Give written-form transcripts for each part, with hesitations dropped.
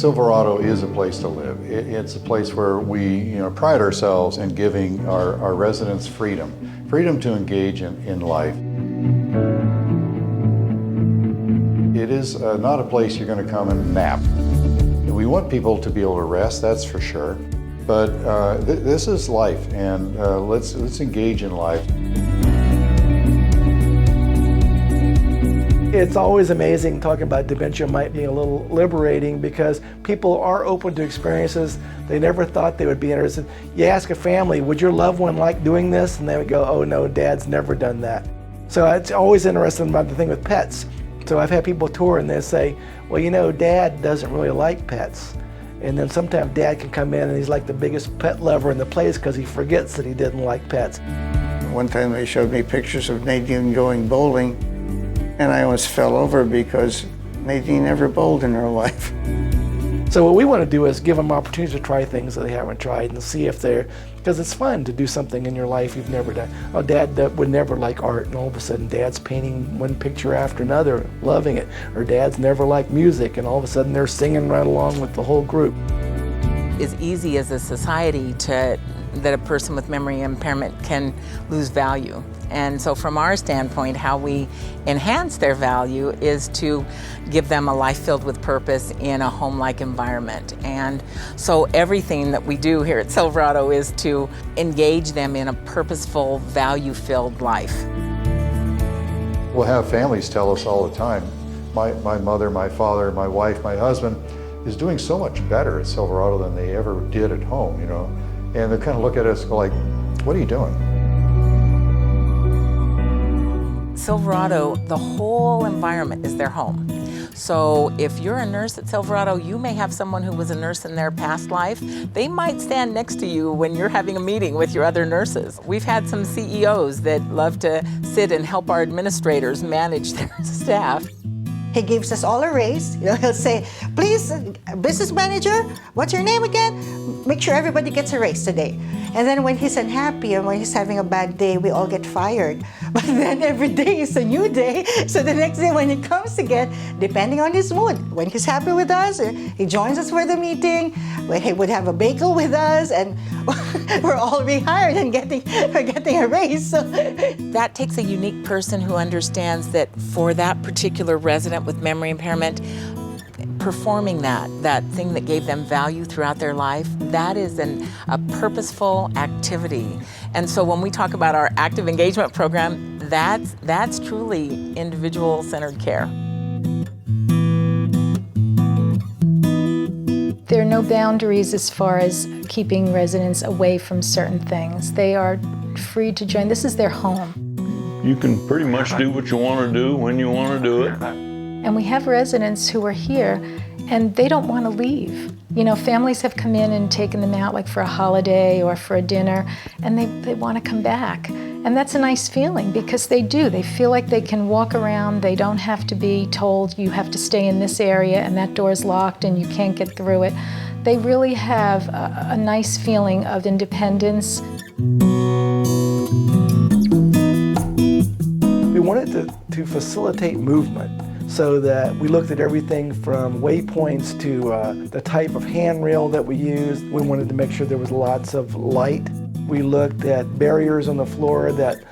Silverado is a place to live. It's a place where we pride ourselves in giving our residents freedom to engage in life. It is not a place you're going to come and nap. We want people to be able to rest, that's for sure. But this is life, and let's engage in life. It's always amazing talking about dementia might be a little liberating because people are open to experiences they never thought they would be interested. You ask a family, would your loved one like doing this? And they would go, oh no, Dad's never done that. So it's always interesting about the thing with pets. So I've had people tour and they say, well, Dad doesn't really like pets. And then sometimes Dad can come in and he's like the biggest pet lover in the place because he forgets that he didn't like pets. One time they showed me pictures of Nadine going bowling, and I almost fell over because Nadine never bowled in her life. So what we want to do is give them opportunities to try things that they haven't tried and see if because it's fun to do something in your life you've never done. Oh, Dad would never like art, and all of a sudden Dad's painting one picture after another, loving it. Or Dad's never liked music, and all of a sudden they're singing right along with the whole group. As easy as a society that a person with memory impairment can lose value. And so from our standpoint, how we enhance their value is to give them a life filled with purpose in a home-like environment. And so everything that we do here at Silverado is to engage them in a purposeful, value-filled life. We'll have families tell us all the time, my mother, my father, my wife, my husband is doing so much better at Silverado than they ever did at home, And they kind of look at us like, what are you doing? Silverado, the whole environment is their home. So if you're a nurse at Silverado, you may have someone who was a nurse in their past life. They might stand next to you when you're having a meeting with your other nurses. We've had some CEOs that love to sit and help our administrators manage their staff. He gives us all a raise. He'll say, please, business manager, what's your name again? Make sure everybody gets a raise today. And then when he's unhappy and when he's having a bad day, we all get fired. But then every day is a new day. So the next day when he comes again, depending on his mood, when he's happy with us, he joins us for the meeting, when he would have a bagel with us, and we're all rehired and getting a raise. So. That takes a unique person who understands that for that particular resident with memory impairment, performing that thing that gave them value throughout their life, that is a purposeful activity. And so when we talk about our active engagement program, that's truly individual-centered care. There are no boundaries as far as keeping residents away from certain things. They are free to join. This is their home. You can pretty much do what you want to do when you want to do it. And we have residents who are here and they don't want to leave. Families have come in and taken them out like for a holiday or for a dinner, and they want to come back. And that's a nice feeling because they do. They feel like they can walk around. They don't have to be told you have to stay in this area and that door's locked and you can't get through it. They really have a nice feeling of independence. We wanted to facilitate movement, so that we looked at everything from waypoints to the type of handrail that we used. We wanted to make sure there was lots of light. We looked at barriers on the floor that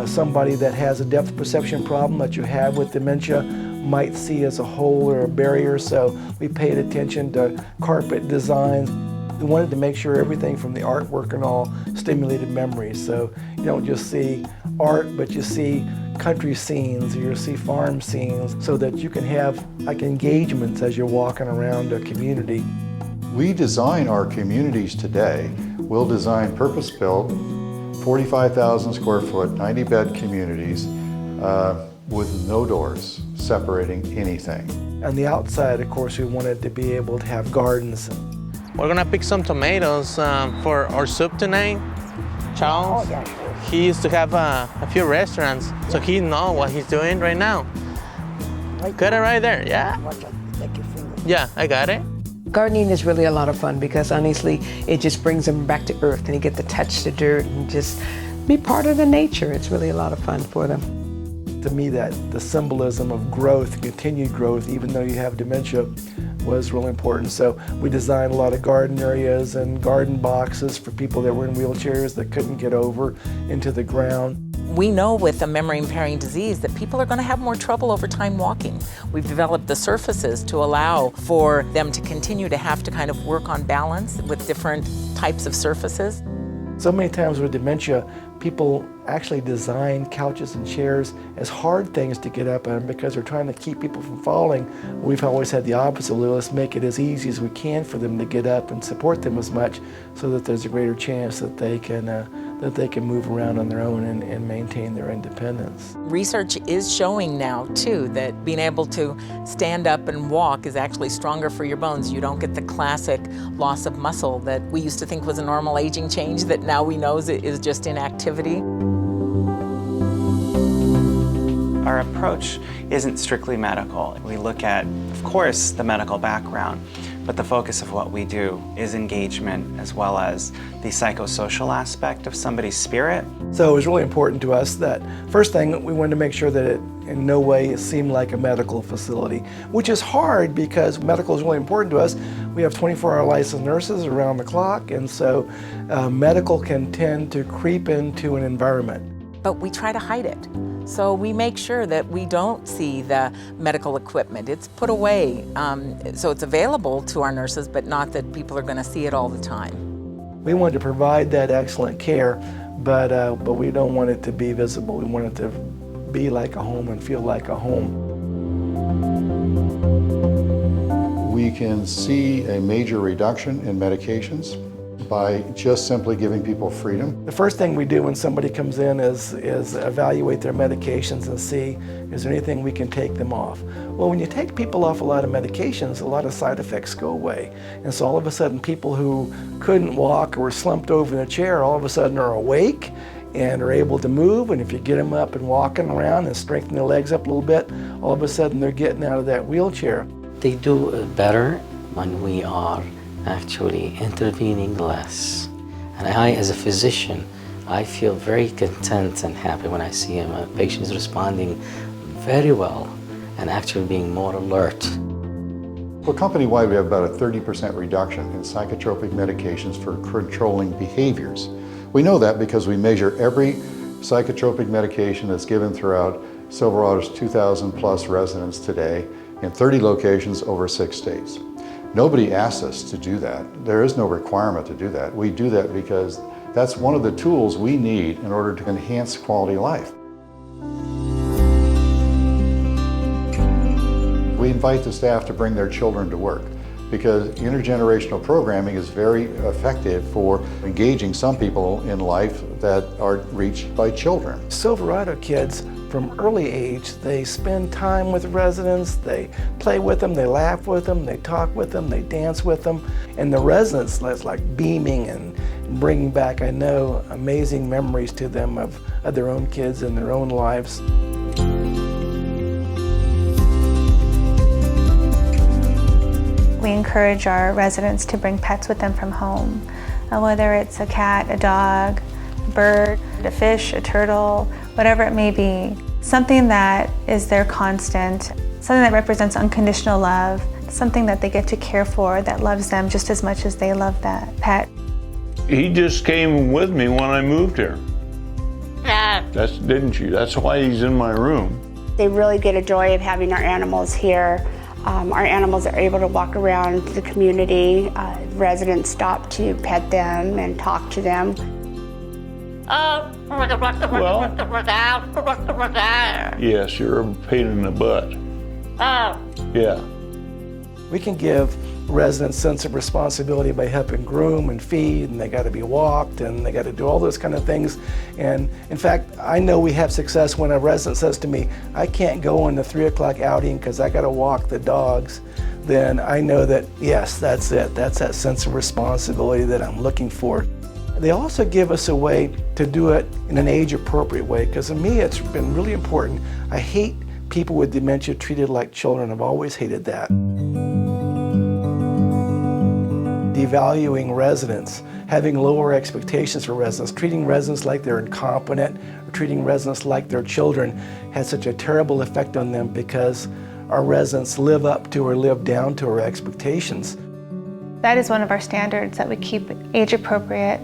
somebody that has a depth perception problem that you have with dementia might see as a hole or a barrier, so we paid attention to carpet designs. We wanted to make sure everything from the artwork and all stimulated memories, so you don't just see art, but you see country scenes, or you see farm scenes, so that you can have like engagements as you're walking around a community. We design our communities today. We'll design purpose-built, 45,000 square foot, 90-bed communities with no doors separating anything. On the outside, of course, we wanted to be able to have gardens. We're gonna pick some tomatoes for our soup tonight. Charles, he used to have a few restaurants, so he knows what he's doing right now. Got it right there, yeah? Yeah, I got it. Gardening is really a lot of fun because honestly, it just brings them back to earth and you get to touch the dirt and just be part of the nature. It's really a lot of fun for them. To me, that the symbolism of growth, continued growth, even though you have dementia, was really important. So we designed a lot of garden areas and garden boxes for people that were in wheelchairs that couldn't get over into the ground. We know with a memory impairing disease that people are going to have more trouble over time walking. We've developed the surfaces to allow for them to continue to have to kind of work on balance with different types of surfaces. So many times with dementia, people actually design couches and chairs as hard things to get up on because they're trying to keep people from falling. We've always had the opposite. Let's make it as easy as we can for them to get up and support them as much so that there's a greater chance that they can move around on their own and maintain their independence. Research is showing now, too, that being able to stand up and walk is actually stronger for your bones. You don't get the classic loss of muscle that we used to think was a normal aging change that now we know is just inactivity. Our approach isn't strictly medical. We look at, of course, the medical background, but the focus of what we do is engagement as well as the psychosocial aspect of somebody's spirit. So it was really important to us that first thing, we wanted to make sure that it in no way seemed like a medical facility, which is hard because medical is really important to us. We have 24-hour licensed nurses around the clock, and so medical can tend to creep into an environment. But we try to hide it. So we make sure that we don't see the medical equipment. It's put away, so it's available to our nurses, but not that people are going to see it all the time. We wanted to provide that excellent care, but we don't want it to be visible. We want it to be like a home and feel like a home. We can see a major reduction in medications by just simply giving people freedom. The first thing we do when somebody comes in is evaluate their medications and see, is there anything we can take them off? Well, when you take people off a lot of medications, a lot of side effects go away. And so all of a sudden people who couldn't walk or were slumped over in a chair all of a sudden are awake and are able to move, and if you get them up and walking around and strengthen their legs up a little bit, all of a sudden they're getting out of that wheelchair. They do better when we are actually intervening less. And I, as a physician, I feel very content and happy when I see a patient is responding very well and actually being more alert. Well, company-wide, we have about a 30% reduction in psychotropic medications for controlling behaviors. We know that because we measure every psychotropic medication that's given throughout Silverado's 2,000 plus residents today in 30 locations over 6 states. Nobody asks us to do that. There is no requirement to do that. We do that because that's one of the tools we need in order to enhance quality of life. We invite the staff to bring their children to work because intergenerational programming is very effective for engaging some people in life that are reached by children. Silverado kids from early age, they spend time with residents, they play with them, they laugh with them, they talk with them, they dance with them. And the residents, that's like beaming and bringing back, I know, amazing memories to them of their own kids and their own lives. We encourage our residents to bring pets with them from home, whether it's a cat, a dog, a bird, a fish, a turtle, whatever it may be. Something that is their constant, something that represents unconditional love, something that they get to care for that loves them just as much as they love that pet. He just came with me when I moved here. Didn't you? That's why he's in my room. They really get a joy of having our animals here. Our animals are able to walk around the community. Residents stop to pet them and talk to them. Well, yes, you're a pain in the butt. Yeah. We can give residents a sense of responsibility by helping groom and feed, and they got to be walked, and they got to do all those kind of things. And in fact, I know we have success when a resident says to me, I can't go on the 3 o'clock outing because I got to walk the dogs. Then I know that, yes, that's it. That's that sense of responsibility that I'm looking for. They also give us a way to do it in an age-appropriate way, because to me it's been really important. I hate people with dementia treated like children. I've always hated that. Devaluing residents, having lower expectations for residents, treating residents like they're incompetent, or treating residents like they're children has such a terrible effect on them because our residents live up to or live down to our expectations. That is one of our standards, that we keep age-appropriate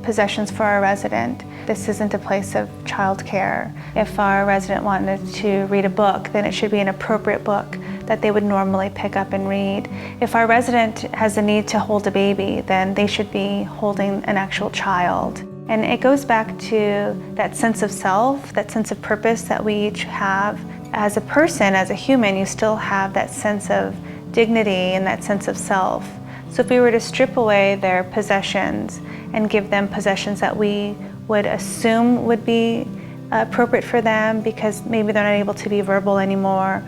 possessions for our resident. This isn't a place of childcare. If our resident wanted to read a book, then it should be an appropriate book that they would normally pick up and read. If our resident has a need to hold a baby, then they should be holding an actual child. And it goes back to that sense of self, that sense of purpose that we each have. As a person, as a human, you still have that sense of dignity and that sense of self. So if we were to strip away their possessions and give them possessions that we would assume would be appropriate for them because maybe they're not able to be verbal anymore,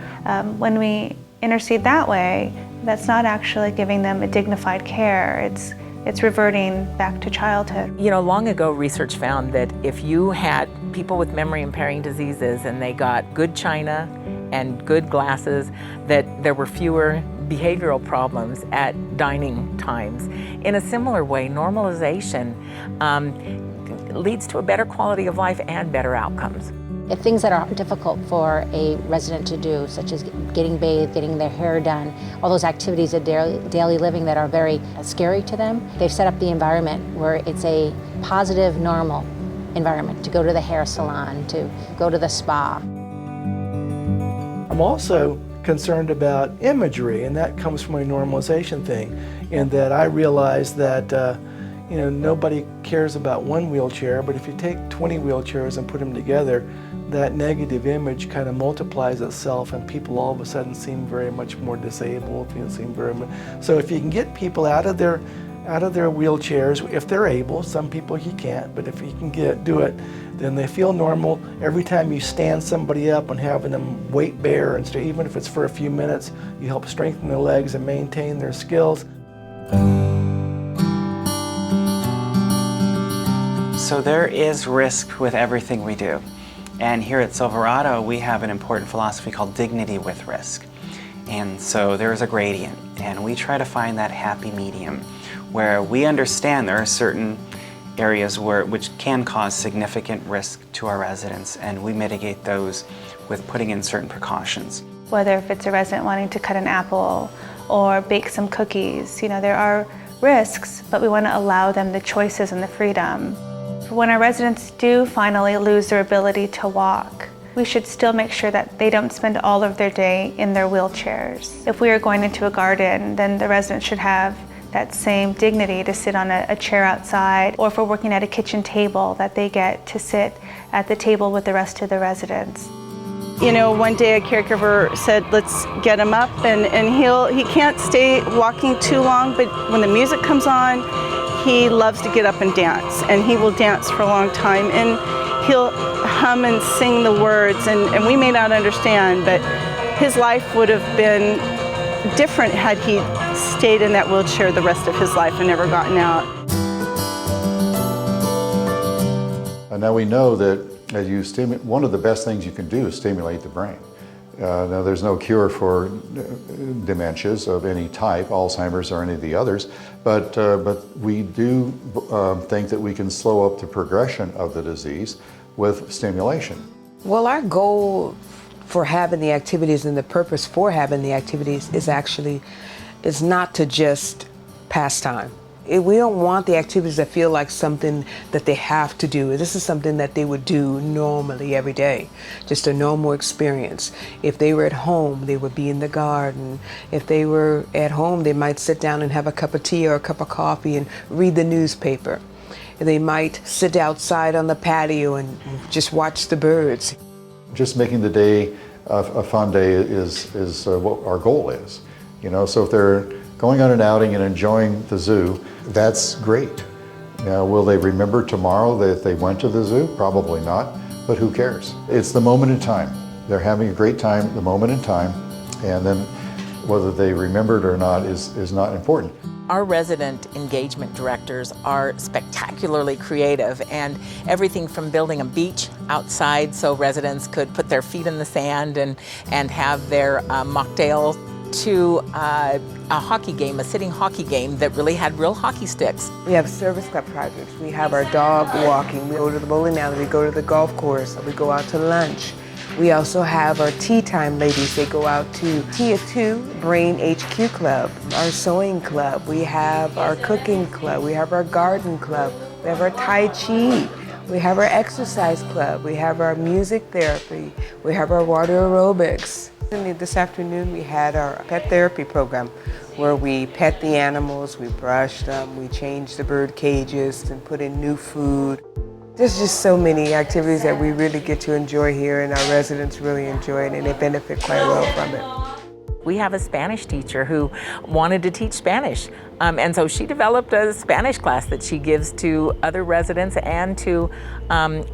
when we intercede that way, that's not actually giving them a dignified care. It's reverting back to childhood. You know, long ago research found that if you had people with memory impairing diseases and they got good china and good glasses, that there were fewer behavioral problems at dining times. In a similar way, normalization leads to a better quality of life and better outcomes. If things that are difficult for a resident to do, such as getting bathed, getting their hair done, all those activities of daily living that are very scary to them, they've set up the environment where it's a positive, normal environment to go to the hair salon, to go to the spa. I'm also concerned about imagery, and that comes from a normalization thing, in that I realize that nobody cares about one wheelchair, but if you take 20 wheelchairs and put them together, that negative image kind of multiplies itself, and people all of a sudden seem very much more disabled. So if you can get people out of their wheelchairs, if they're able, some people you can't, but if you can do it, then they feel normal. Every time you stand somebody up and having them weight bear, and even if it's for a few minutes, you help strengthen their legs and maintain their skills. So there is risk with everything we do. And here at Silverado, we have an important philosophy called dignity with risk. And so there's a gradient, and we try to find that happy medium where we understand there are certain areas which can cause significant risk to our residents, and we mitigate those with putting in certain precautions. Whether if it's a resident wanting to cut an apple or bake some cookies, there are risks, but we want to allow them the choices and the freedom. When our residents do finally lose their ability to walk, we should still make sure that they don't spend all of their day in their wheelchairs. If we are going into a garden, then the residents should have that same dignity to sit on a chair outside, or if we're working at a kitchen table, that they get to sit at the table with the rest of the residents. One day a caregiver said, let's get him up, and he can't stay walking too long, but when the music comes on, he loves to get up and dance, and he will dance for a long time, and he'll hum and sing the words, and we may not understand, but his life would have been different had he stayed in that wheelchair the rest of his life and never gotten out. And now we know that one of the best things you can do is stimulate the brain. Now there's no cure for dementias of any type, Alzheimer's or any of the others, but we do think that we can slow up the progression of the disease with stimulation. Well, our goal for having the activities and the purpose for having the activities is not to just pass time. We don't want the activities that feel like something that they have to do. This is something that they would do normally every day, just a normal experience. If they were at home, they would be in the garden. If they were at home, they might sit down and have a cup of tea or a cup of coffee and read the newspaper. They might sit outside on the patio and just watch the birds. Just making the day a fun day is what our goal is. So if they're going on an outing and enjoying the zoo, that's great. Now, will they remember tomorrow that they went to the zoo? Probably not, but who cares? It's the moment in time. They're having a great time, the moment in time, and then whether they remember it or not is not important. Our resident engagement directors are spectacularly creative, and everything from building a beach outside so residents could put their feet in the sand and have their mocktail, to a hockey game, a sitting hockey game that really had real hockey sticks. We have service club projects. We have our dog walking. We go to the bowling alley. We go to the golf course. We go out to lunch. We also have our tea time ladies. They go out to Tea at 2, Brain HQ Club, our sewing club. We have our cooking club. We have our garden club. We have our Tai Chi. We have our exercise club. We have our music therapy. We have our water aerobics. And this afternoon we had our pet therapy program where we pet the animals, we brush them, we change the bird cages and put in new food. There's just so many activities that we really get to enjoy here, and our residents really enjoy it, and they benefit quite well from it. We have a Spanish teacher who wanted to teach Spanish, and so she developed a Spanish class that she gives to other residents and to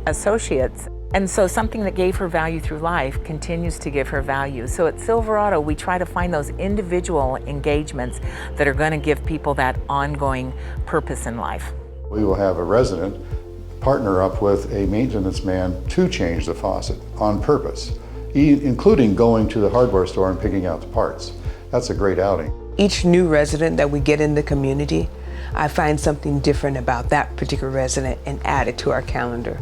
associates. And so something that gave her value through life continues to give her value. So at Silverado, we try to find those individual engagements that are going to give people that ongoing purpose in life. We will have a resident partner up with a maintenance man to change the faucet on purpose, including going to the hardware store and picking out the parts. That's a great outing. Each new resident that we get in the community, I find something different about that particular resident and add it to our calendar.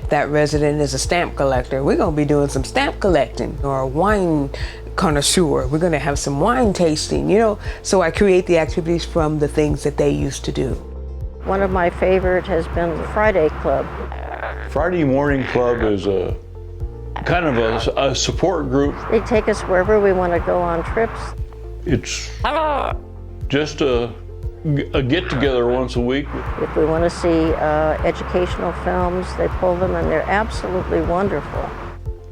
If that resident is a stamp collector, we're going to be doing some stamp collecting, or a wine connoisseur, we're going to have some wine tasting, So I create the activities from the things that they used to do. One of my favorite has been the Friday Club. Friday Morning Club is a kind of a support group. They take us wherever we want to go on trips. It's just a get-together once a week. If we want to see educational films, they pull them, and they're absolutely wonderful.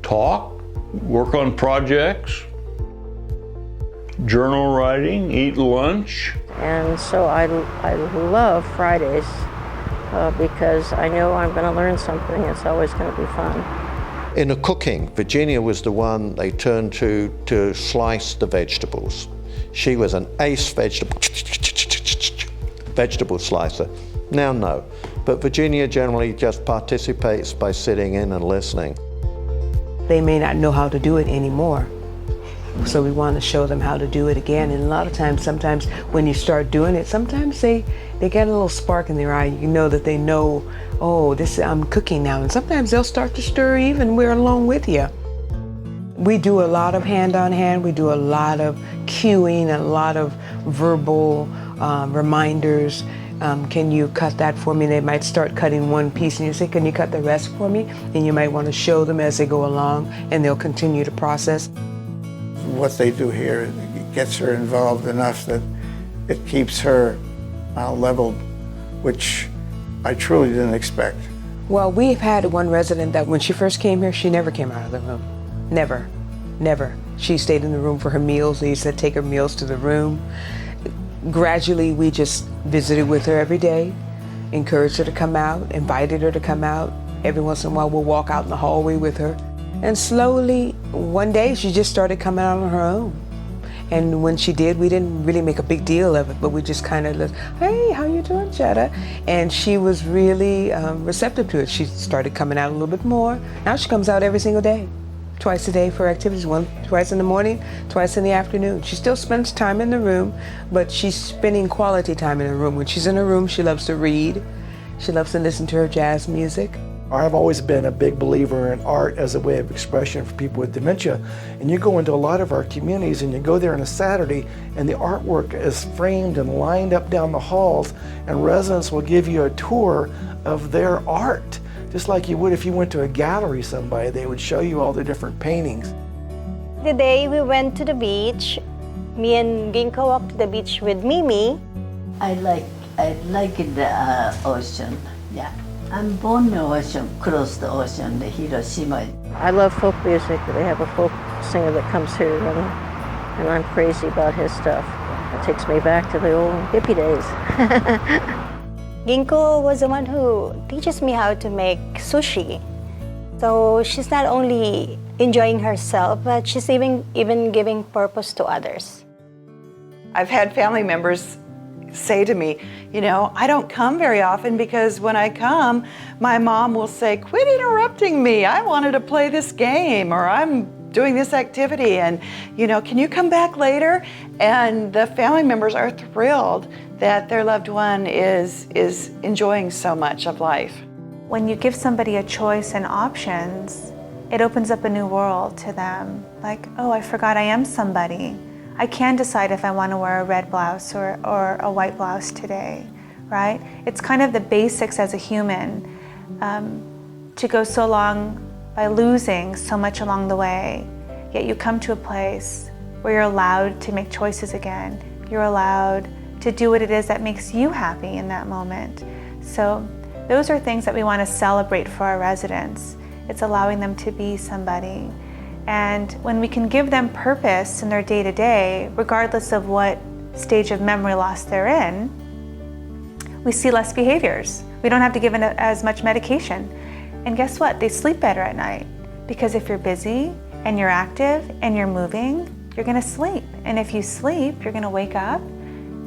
Talk, work on projects, journal writing, eat lunch. And so I love Fridays because I know I'm going to learn something. It's always going to be fun. In the cooking, Virginia was the one they turned to slice the vegetables. She was an ace vegetable slicer. Now, no. But Virginia generally just participates by sitting in and listening. They may not know how to do it anymore. So we want to show them how to do it again. And a lot of times, sometimes when you start doing it, sometimes they get a little spark in their eye. You know that they know, oh, I'm cooking now. And sometimes they'll start to stir even. We're along with you. We do a lot of hand-on-hand. We do a lot of cueing, a lot of verbal reminders. Can you cut that for me? They might start cutting one piece and you say, can you cut the rest for me? And you might want to show them as they go along, and they'll continue to process. What they do here gets her involved enough that it keeps her leveled, which I truly didn't expect. Well, we've had one resident that when she first came here, she never came out of the room. Never, never. She stayed in the room for her meals. They used to take her meals to the room. Gradually, we just visited with her every day, encouraged her to come out, invited her to come out. Every once in a while, we'll walk out in the hallway with her. And slowly, one day, she just started coming out on her own. And when she did, we didn't really make a big deal of it, but we just kind of looked, hey, how you doing, Jetta? And she was really receptive to it. She started coming out a little bit more. Now she comes out every single day, twice a day for activities, twice in the morning, twice in the afternoon. She still spends time in the room, but she's spending quality time in the room. When she's in her room, she loves to read. She loves to listen to her jazz music. I've always been a big believer in art as a way of expression for people with dementia. And you go into a lot of our communities and you go there on a Saturday and the artwork is framed and lined up down the halls, and residents will give you a tour of their art. Just like you would if you went to a gallery somebody, they would show you all the different paintings. The day we went to the beach, me and Ginkgo walked to the beach with Mimi. I like the ocean, yeah. I'm born in the ocean, close to the ocean, the Hiroshima. I love folk music. They have a folk singer that comes here, and I'm crazy about his stuff. It takes me back to the old hippie days. Ginkgo was the one who teaches me how to make sushi. So she's not only enjoying herself, but she's even giving purpose to others. I've had family members say to me, I don't come very often because when I come, my mom will say, quit interrupting me. I wanted to play this game, or I'm doing this activity, and can you come back later? And the family members are thrilled that their loved one is enjoying so much of life. When you give somebody a choice and options, it opens up a new world to them. Like, oh, I forgot I am somebody. I can decide if I want to wear a red blouse or a white blouse today, right? It's kind of the basics as a human, to go so long by losing so much along the way, yet you come to a place where you're allowed to make choices again. You're allowed to do what it is that makes you happy in that moment. So those are things that we want to celebrate for our residents. It's allowing them to be somebody. And when we can give them purpose in their day-to-day, regardless of what stage of memory loss they're in, we see less behaviors. We don't have to give them as much medication. And guess what? They sleep better at night. Because if you're busy and you're active and you're moving, you're gonna sleep. And if you sleep, you're gonna wake up.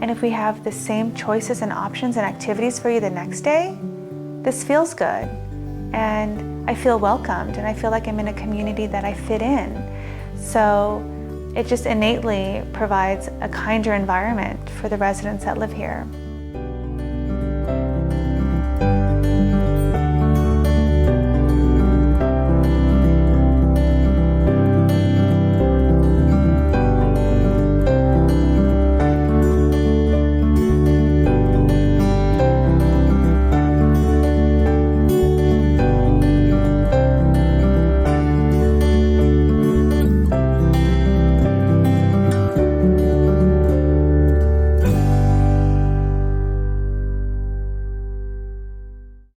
And if we have the same choices and options and activities for you the next day, this feels good. And I feel welcomed, and I feel like I'm in a community that I fit in. So it just innately provides a kinder environment for the residents that live here.